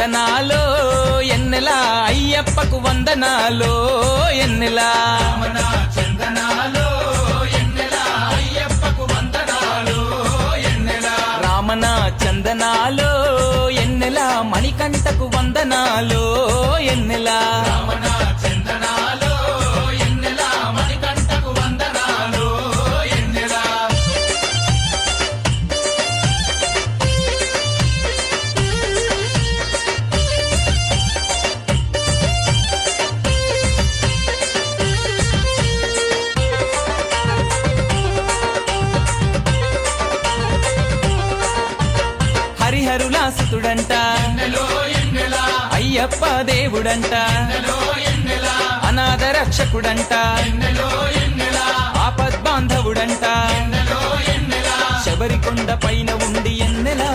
చందనాలో ఎన్నెలా అయ్యప్పకు వందనాలో ఎన్నెలా రమణ చందనాలో ఎన్నెలా అయ్యప్పకు వందనాలు ఎన్నెలా రామన చందనాలో ఎన్నెలా మణికంఠకు వందనాలో ఎన్నెలా రమణ చందనాలో ఎన్నెలా మణికంఠకు వందనాలు ఎన్నెలా హరిహరులాసుతుడంట ఎన్నెలో ఎన్నెలా అయ్యప్ప దేవుడంట ఎన్నెలో ఎన్నెలా అనాథ రక్షకుడంట ఎన్నెలో ఎన్నెలా ఆపద్బాంధవుడంట ఎన్నెలో ఎన్నెలా శబరికొండ పైన ఉండి ఎన్నెలా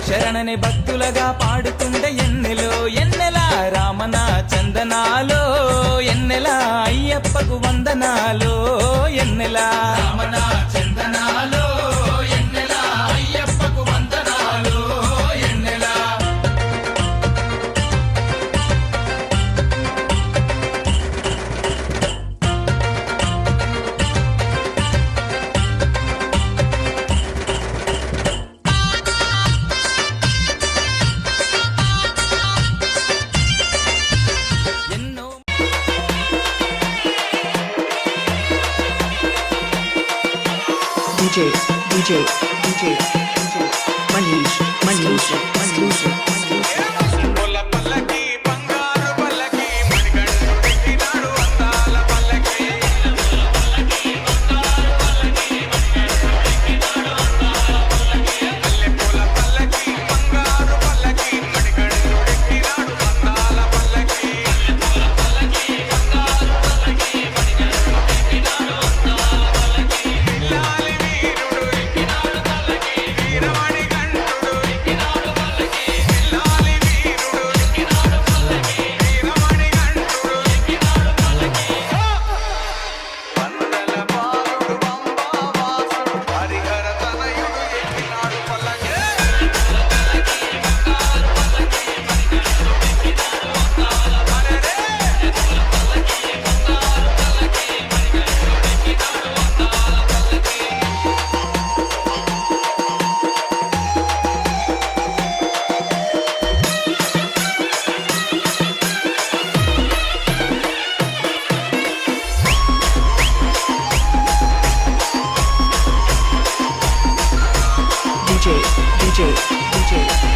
శరణని భక్తులగా పాడుతుండే ఎన్నెలో ఎన్నెలా రామన చందనాలో ఎన్నెలా అయ్యప్పకు వందనాలో ఎన్నెలా రమణ చందనాలో ఎన్నెలా అయ్యప్పకు వందనాలు ఎన్నెలా ఎన్నో DJ, DJ, DJ, DJ, Manish, Manish, exclusive, exclusive. పొల్ల పల్లకి బంగారు పల్లకి మణికంఠుడెక్కినాడు అందాల పల్లకి అల్లె పొల్ల పల్లకి బంగారు పల్లకి మణికంఠుడెక్కినాడు అందాల పల్లకి పిల్లాలి వీరుడు ఎక్కినాడు పల్లకి వీరమణి కంఠుడు ఎక్కినాడు పల్లకి పిల్లాలి వీరుడు ఎక్కినాడు పల్లకి వీరమణి కంఠుడు ఎక్కినాడు పల్లకి వందల బాలుడు పంబావాసుడు హరిహర తనయుడు ఎక్కినాడు పల్లకి DJ, DJ, DJ,